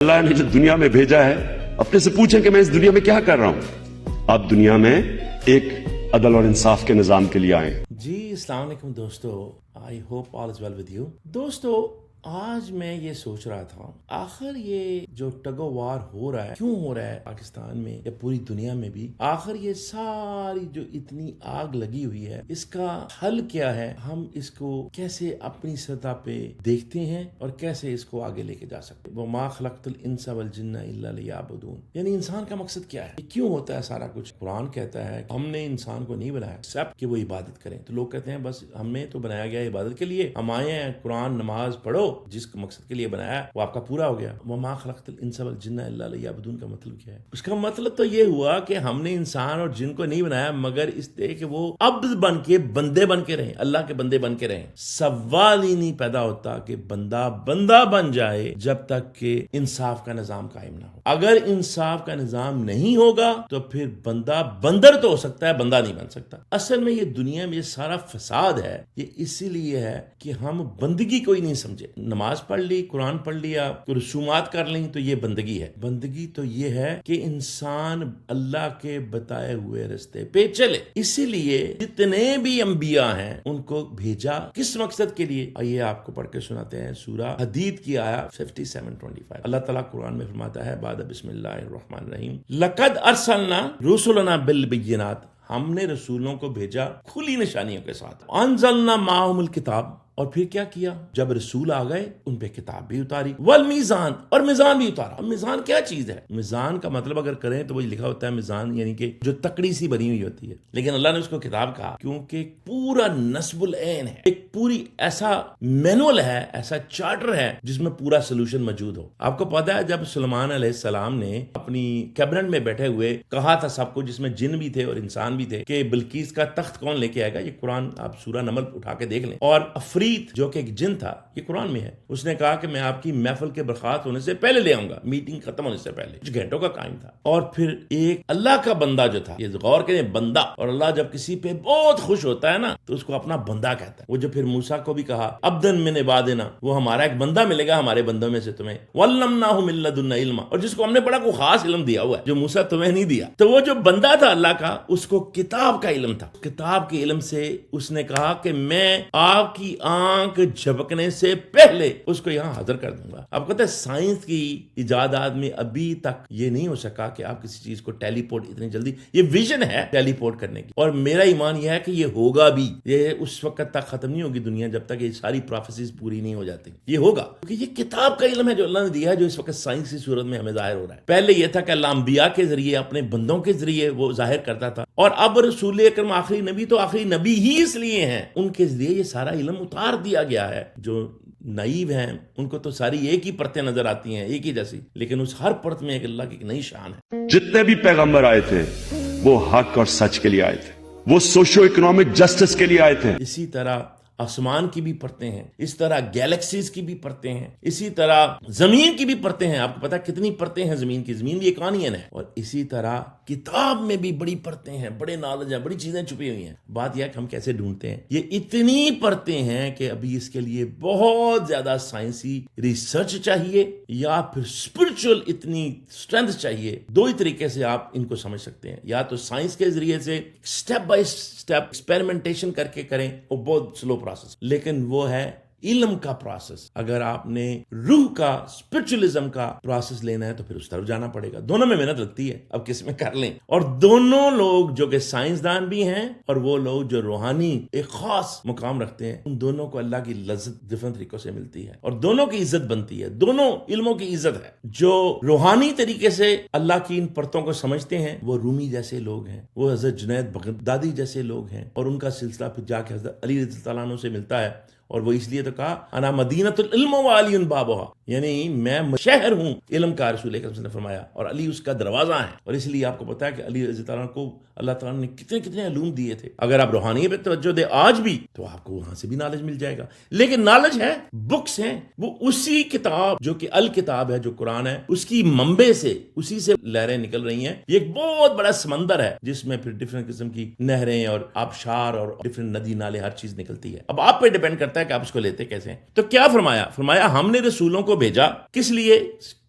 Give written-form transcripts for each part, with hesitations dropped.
अल्लाह ने जो दुनिया में भेजा है, अपने से पूछें कि मैं इस दुनिया में क्या कर रहा हूं। आप दुनिया में एक अदल और इंसाफ के निजाम के लिए आए। जी अस्सलाम वालेकुम दोस्तों, I hope all is well with you. दोस्तों आज मैं ये सोच रहा था, आखिर ये जो टगो वार हो रहा है क्यों हो रहा है पाकिस्तान में या पूरी दुनिया में भी, आखिर ये सारी जो इतनी आग लगी हुई है इसका हल क्या है, हम इसको कैसे अपनी सतह पे देखते हैं और कैसे इसको आगे लेके जा सकते हैं। वो मा खलक़तुल इंसा वल जिन्ना इल्ला लियअबुदून, यानी इंसान का मकसद क्या है, क्यों होता है सारा कुछ। कुरान कहता है हमने इंसान को नहीं बनाया सिर्फ कि वो इबादत करें, तो लोग कहते हैं बस हमें तो बनाया गया इबादत के लिए, हम आए हैं कुरान नमाज पढ़ो, जिस मकसद के लिए बनाया वो आपका पूरा हो गया। वमा खलक़तुल इंसा वल जिन्ना इल्ला लियअबुदून का मतलब क्या है? उसका मतलब तो ये हुआ कि हमने इंसान और जिन को नहीं बनाया मगर इसलिए कि वो अब्द बन के बंदे बन के रहें, अल्लाह के बंदे बन के रहें। सवाल ही नहीं पैदा होता कि बंदा बंदा बन जाए जब तक कि इंसाफ का निजाम कायम ना हो। अगर इंसाफ का निजाम नहीं होगा तो फिर बंदा बंदर तो हो सकता है, बंदा नहीं बन सकता। असल में ये दुनिया में ये सारा फसाद है, ये इसीलिए है कि हम बंदगी को ही नहीं समझे। नमाज पढ़ ली, कुरान पढ़ लिया, रसूमात कर ली तो ये बंदगी है। बंदगी तो ये है कि इंसान अल्लाह के बताए हुए रास्ते पे चले। इसीलिए जितने भी अंबिया हैं उनको भेजा किस मकसद के लिए, आइए आपको पढ़ के सुनाते हैं। सूरा हदीद की आया 57-25। अल्लाह ताला कुरान में फरमाता है बाद बिस्मिल्लाहिर्रहमानिर्रहीम, लक़द अरसलना रुसुलना बिल बय्यिनात, हमने रसूलों को भेजा खुली निशानियों के साथ। अंज़लना माहुमुल किताब, और फिर क्या किया, जब रसूल आ गए उन पे किताब भी उतारी, वल मीजान, और मिजान भी उतारा। अब मिजान क्या चीज है? मिजान का मतलब अगर करें तो वो लिखा होता है मिजान यानी कि जो तकड़ी सी बनी हुई होती है, लेकिन अल्लाह ने उसको किताब कहा क्योंकि पूरा नस्बुल ऐन है, एक पूरी ऐसा मैनुअल है, ऐसा चार्टर है जिसमें पूरा सोल्यूशन मौजूद हो। आपको पता है जब सुलेमान अलैहिस्सलाम ने अपनी कैबिनेट में बैठे हुए कहा था सबको, जिसमें जिन भी थे और इंसान भी थे, कि बिल्कीस का तख्त कौन लेके आएगा। ये कुरान आप सूरा नमल उठा के देख लें। और जो कि एक जिन था, ये कुरान में है, उसने कहा कि मैं आपकी महफिल के बर्खास्त होने से पहले ले आऊंगा, मीटिंग खत्म होने से पहले। कुछ घंटों का काम था। और फिर एक अल्लाह का बंदा जो था, ये गौर करें बंदा, और अल्लाह जब किसी पे बहुत खुश होता है ना तो उसको अपना बंदा कहता है। वो जो फिर मूसा को भी कहा अब्दन मिन इबादिना, वो हमारा एक बंदा मिलेगा हमारे बंदों में से तुम्हें, वल्लमनाहु मिन लदुन्ना इल्मा, और जिसको हमने बड़ा कोई खास इल्म दिया हुआ है जो मूसा तुम्हें नहीं दिया। तो वो जो बंदा था अल्लाह का, उसको किताब का इल्म था। किताब के इल्म से उसने कहा कि मैं आपकी आंख झपकने से पहले उसको यहां हाजिर कर दूंगा। आपको पता है साइंस की इजादात में अभी तक ये नहीं हो सका कि आप किसी चीज को टेलीपोर्ट इतनी जल्दी, ये विजन है टेलीपोर्ट करने की, और मेरा ईमान यह है कि ये होगा भी। ये उस वक्त तक खत्म नहीं होगी दुनिया जब तक ये सारी प्रोफेसीज पूरी नहीं हो जाती। ये होगा क्योंकि ये किताब का इल्म है जो अल्लाह ने दिया है, जो इस वक्त साइंस की सूरत में हमें जाहिर हो रहा है। पहले यह था कि अल्लाह अंबिया के जरिए अपने बंदों के जरिए वो जाहिर करता था, और अब रसूल अकरम आखिरी नबी तो आखिरी नबी ही इसलिए हैं, उनके जरिए ये सारा इल्म उतार दिया गया है। जो नाइव हैं उनको तो सारी एक ही परतें नजर आती हैं, एक ही जैसी, लेकिन उस हर परत में एक अल्लाह की एक नई शान है। जितने भी पैगंबर आए थे वो हक और सच के लिए आए थे, वो सोशो इकोनॉमिक जस्टिस के लिए आए थे। इसी तरह आसमान की भी परतें हैं, इस तरह गैलेक्सीज की भी परतें हैं, इसी तरह जमीन की भी परतें हैं। आपको पता है कितनी परतें हैं जमीन की? जमीन भी एक ऑनियन है। और इसी तरह किताब में भी बड़ी परतें हैं, बड़े नॉलेज हैं, बड़ी चीजें छुपी हुई हैं। बात यह है कि हम कैसे ढूंढते हैं। ये इतनी परतें हैं कि अभी इसके लिए बहुत ज्यादा साइंसी रिसर्च चाहिए या फिर स्पिरिचुअल इतनी स्ट्रेंथ चाहिए। दो ही तरीके से आप इनको समझ सकते हैं, या तो साइंस के जरिए से स्टेप बाय स्टेप एक्सपेरिमेंटेशन करके करें, और बहुत स्लो प्रोसेस, लेकिन वो है इल्म का प्रोसेस। अगर आपने रूह का स्पिरिचुअलिज्म का प्रोसेस लेना है तो फिर उस तरफ जाना पड़ेगा। दोनों में मेहनत लगती है, अब किस में कर लें। और दोनों लोग जो कि साइंसदान भी हैं और वो लोग जो रूहानी एक खास मुकाम रखते हैं, उन दोनों को अल्लाह की लज्जत डिफरेंट तरीकों से मिलती है और दोनों की इज्जत बनती है। दोनों इल्मों की इज्जत है। जो रूहानी तरीके से अल्लाह की इन परतों को समझते हैं वो रूमी जैसे लोग हैं, वो हजरत जुनैद बगदादी जैसे लोग हैं, और उनका सिलसिला फिर जाके हजरत अली रज़ियल्लाहु अन्हु से मिलता है। और वो इसलिए तो कहा अना मदीनतुल इल्म व अली बाबुहा, यानी मैं शहर हूं इल्म का, रसूल अकरम ने फरमाया, और अली उसका दरवाजा है। और इसलिए आपको पता है कि अली रज़ी अल्लाह को अल्लाह ताला ने कितने कितने इल्म दिए थे। अगर आप रूहानियत पे तवज्जो दे आज भी तो आपको वहां से भी नॉलेज मिल जाएगा। लेकिन नॉलेज है, बुक्स हैं, वो उसी किताब जो कि अल किताब है, जो कुरान है, उसकी मंबे से, उसी से लहरें निकल रही हैं। ये एक बहुत बड़ा समंदर है जिसमें फिर डिफरेंट किस्म की नहरें और आबशार और डिफरेंट नदी नाले हर चीज निकलती है। अब आप पे डिपेंड करता है ہے کہ آپ اس کو لیتے کیسے ہیں. تو کیا فرمایا ہم نے رسولوں کو بھیجا کس لیے؟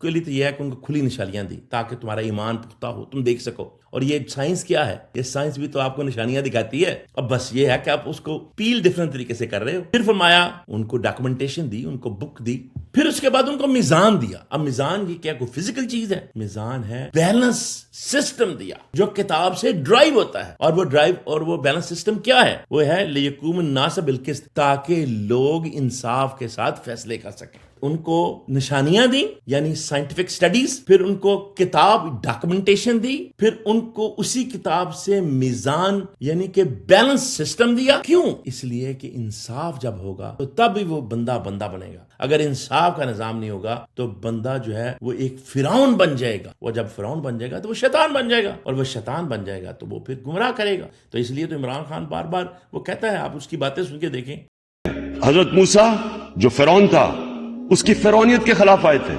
کے لیے تو یہ ہے کہ ان کو کھلی نشانیاں دی تاکہ تمہارا ایمان پختہ ہو، تم دیکھ سکو. اور یہ سائنس کیا ہے؟ یہ سائنس بھی تو آپ کو نشانیاں دکھاتی ہے. اب بس یہ ہے کہ آپ اس کو پیل ڈفرنٹ طریقے سے کر رہے ہو. پھر فرمایا ان کو ڈاکومنٹیشن دی، ان کو بک دی. پھر اس کے بعد ان کو میزان دیا. اب میزان یہ کیا کوئی فزیکل چیز ہے؟ میزان ہے بیلنس سسٹم دیا جو کتاب سے ڈرائیو ہوتا ہے. اور وہ ڈرائیو اور وہ بیلنس سسٹم کیا ہے؟ وہ ہے لیقوم الناس بالقسط، تاکہ لوگ انصاف کے ساتھ فیصلے کر سکیں. ان کو نشانیاں دی یعنی سائنٹیفک سٹڈیز، پھر ان کو کتاب ڈاکومنٹیشن دی، پھر ان کو اسی کتاب سے میزان یعنی کہ بیلنس سسٹم دیا. کیوں؟ اس لیے کہ انصاف جب ہوگا تو تب ہی وہ بندہ بنے گا. اگر انصاف کا نظام نہیں ہوگا تو بندہ جو ہے وہ ایک فرعون بن جائے گا. وہ جب فرعون بن جائے گا تو وہ شیطان بن جائے گا، اور وہ شیطان بن جائے گا تو وہ پھر گمراہ کرے گا. تو اس لیے تو عمران خان بار بار وہ کہتا ہے، آپ اس کی باتیں سن کے دیکھیں. حضرت موسیٰ جو فرعون تھا اس کی فرعونیت کے خلاف آئے تھے،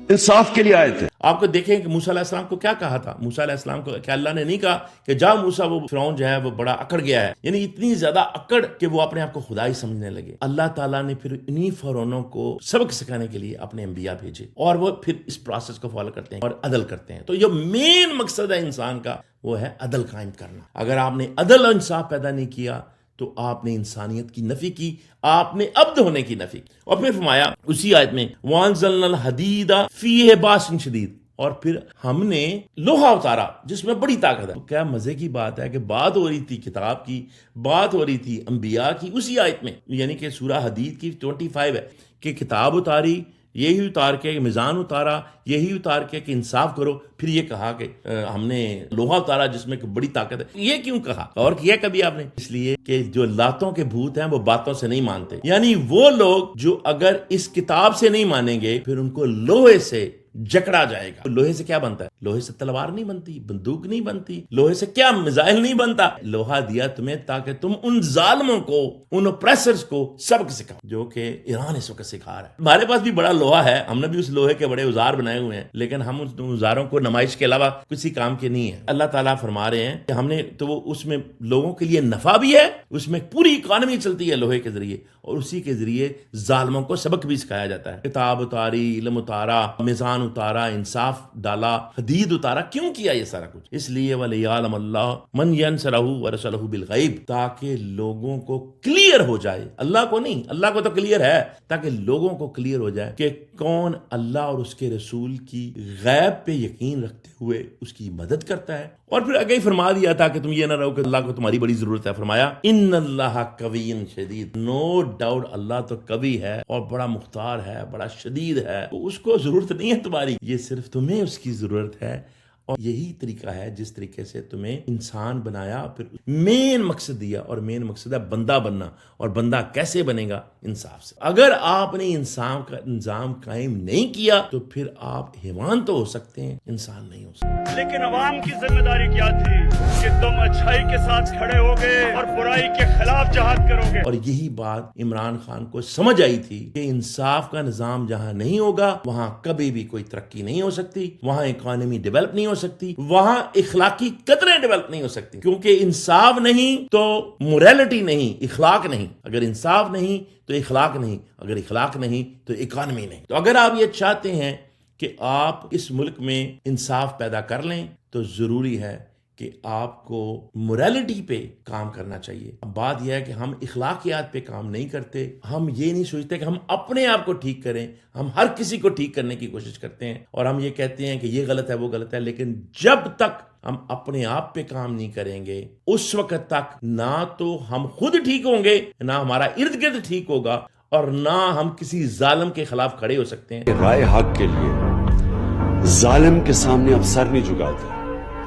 انصاف کے لیے آئے تھے. آپ کو دیکھیں کہ موسیٰ علیہ السلام کو کیا کہا تھا. موسیٰ علیہ السلام کو کہ اللہ نے نہیں کہا کہ جاؤ موسیٰ، وہ فرعون جو ہے وہ بڑا اکڑ گیا ہے، یعنی اتنی زیادہ اکڑ کہ وہ اپنے آپ کو خدا ہی سمجھنے لگے. اللہ تعالیٰ نے پھر انہی فرعونوں کو سبق سکھانے کے لیے اپنے انبیاء بھیجے، اور وہ پھر اس پروسیس کو فالو کرتے ہیں اور عدل کرتے ہیں. تو جو مین مقصد ہے انسان کا وہ ہے عدل قائم کرنا. اگر آپ نے عدل اور انصاف پیدا نہیں کیا تو آپ نے انسانیت کی نفی کی، آپ نے عبد ہونے کی نفی. اور پھر فرمایا اسی آیت میں وَأَنزَلْنَا الْحَدِيدَ فِيهِ بَأْسٌ شَدِيدٌ، اور پھر ہم نے لوہا اتارا جس میں بڑی طاقت ہے. کیا مزے کی بات ہے کہ بات ہو رہی تھی کتاب کی، بات ہو رہی تھی انبیاء کی اسی آیت میں، یعنی کہ سورہ حدید کی 25 ہے کہ کتاب اتاری، یہی اتار کے میزان اتارا، یہی اتار کے کہ انصاف کرو. پھر یہ کہا کہ ہم نے لوہا اتارا جس میں بڑی طاقت ہے. یہ کیوں کہا اور کیا کبھی آپ نے؟ اس لیے کہ جو لاتوں کے بھوت ہیں وہ باتوں سے نہیں مانتے. یعنی وہ لوگ جو اگر اس کتاب سے نہیں مانیں گے پھر ان کو لوہے سے جکڑا جائے گا. لوہے سے کیا بنتا ہے؟ لوہے سے تلوار نہیں بنتی، بندوق نہیں بنتی. لوہے سے کیا میزائل نہیں بنتا. لوہا دیا تمہیں تاکہ تم ان ظالموں کو، ان اپریسرز کو سبق سکھاؤ، جو کہ ایران اس وقت سکھا رہا ہے. ہمارے پاس بھی بڑا لوہا ہے، ہم نے بھی اس لوہے کے بڑے اوزار بنائے ہوئے ہیں، لیکن ہم اس اوزاروں کو نمائش کے علاوہ کسی کام کے نہیں ہے. اللہ تعالیٰ فرما رہے ہیں کہ ہم نے تو وہ اس میں لوگوں کے لیے نفع بھی ہے، اس میں پوری اکانومی چلتی ہے لوہے کے ذریعے، اور اسی کے ذریعے ظالموں کو سبق بھی سکھایا جاتا ہے. کتاب اتاری، علم اتارا، میزان اتارا، انصاف ڈالا، حدید اتارا. کیوں کیا یہ سارا کچھ؟ اس لیے وَلِيَعْلَمَ اللَّهُ مَنْ يَنْصُرُهُ وَرُسُلُهُ بِالْغَيْبِ، تاکہ لوگوں کو کلیئر ہو جائے. اللہ کو نہیں، اللہ کو تو کلیئر ہے، تاکہ لوگوں کو کلیئر ہو جائے کہ کون اللہ اور اس کے رسول کی غیب پہ یقین رکھتے ہوئے اس کی مدد کرتا ہے. اور پھر آگے فرما دیا تھا کہ تم یہ نہ رہو کہ اللہ کو تمہاری بڑی ضرورت ہے. فرمایا ان اللہ قوی شدید، نو ڈاؤٹ اللہ تو قوی ہے اور بڑا مختار ہے، بڑا شدید ہے. اس کو ضرورت نہیں ہے تمہاری، یہ صرف تمہیں اس کی ضرورت ہے. اور یہی طریقہ ہے جس طریقے سے تمہیں انسان بنایا، پھر مین مقصد دیا، اور مین مقصد ہے بندہ بننا. اور بندہ کیسے بنے گا؟ انصاف سے. اگر آپ نے انصاف کا نظام قائم نہیں کیا تو پھر آپ حیوان تو ہو سکتے ہیں، انسان نہیں ہو سکتے. لیکن عوام کی ذمہ داری کیا تھی کہ تم اچھائی کے ساتھ کھڑے ہوگے اور برائی کے خلاف جہاد کرو گے. اور یہی بات عمران خان کو سمجھ آئی تھی کہ انصاف کا نظام جہاں نہیں ہوگا وہاں کبھی بھی کوئی ترقی نہیں ہو سکتی، وہاں اکانومی ڈیولپ نہیں ہو سکتی، وہاں اخلاقی قدریں ڈیولپ نہیں ہو سکتی. کیونکہ انصاف نہیں تو موریلٹی نہیں، اخلاق نہیں. اگر انصاف نہیں تو اخلاق نہیں، اگر اخلاق نہیں تو اکانومی نہیں. تو اگر آپ یہ چاہتے ہیں کہ آپ اس ملک میں انصاف پیدا کر لیں تو ضروری ہے کہ آپ کو موریلٹی پہ کام کرنا چاہیے. اب بات یہ ہے کہ ہم اخلاقیات پہ کام نہیں کرتے. ہم یہ نہیں سوچتے کہ ہم اپنے آپ کو ٹھیک کریں، ہم ہر کسی کو ٹھیک کرنے کی کوشش کرتے ہیں، اور ہم یہ کہتے ہیں کہ یہ غلط ہے وہ غلط ہے. لیکن جب تک ہم اپنے آپ پہ کام نہیں کریں گے اس وقت تک نہ تو ہم خود ٹھیک ہوں گے، نہ ہمارا ارد گرد ٹھیک ہوگا، اور نہ ہم کسی ظالم کے خلاف کھڑے ہو سکتے ہیں. رائے حق کے لیے ظالم کے سامنے اب سر نہیں جھکاتے،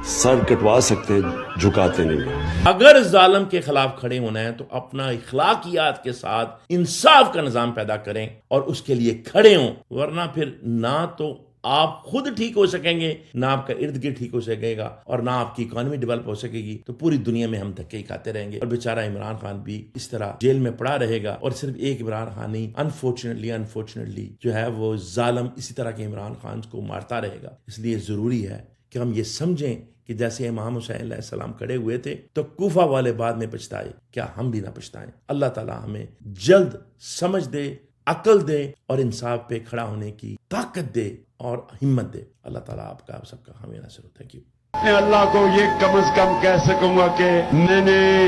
سر کٹوا سکتے ہیں، جھکاتے نہیں ہیں. اگر ظالم کے خلاف کھڑے ہونا ہے تو اپنا اخلاقیات کے ساتھ انصاف کا نظام پیدا کریں اور اس کے لیے کھڑے ہوں، ورنہ پھر نہ تو آپ خود ٹھیک ہو سکیں گے، نہ آپ کا ارد گرد ٹھیک ہو سکے گا، اور نہ آپ کی اکانومی ڈیولپ ہو سکے گی. تو پوری دنیا میں ہم دھکے ہی کھاتے رہیں گے، اور بیچارہ عمران خان بھی اس طرح جیل میں پڑا رہے گا. اور صرف ایک عمران خان نہیں، انفارچونیٹلی جو ہے وہ ظالم اسی طرح کے عمران خان کو مارتا رہے گا. اس لیے ضروری ہے کہ ہم یہ سمجھیں کہ جیسے امام حسین علیہ السلام کھڑے ہوئے تھے تو کوفہ والے بعد میں پچھتائے، کیا ہم بھی نہ پچھتائیں؟ اللہ تعالیٰ ہمیں جلد سمجھ دے، عقل دے اور انصاف پہ کھڑا ہونے کی طاقت دے اور ہمت دے۔ اللہ تعالیٰ آپ کا سب کا حامی ناصر ہو۔ Thank you. میں اللہ کو یہ کم از کم کہہ سکوں گا کہ میں نے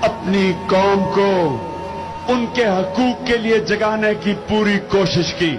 اپنی قوم کو ان کے حقوق کے لیے جگانے کی پوری کوشش کی۔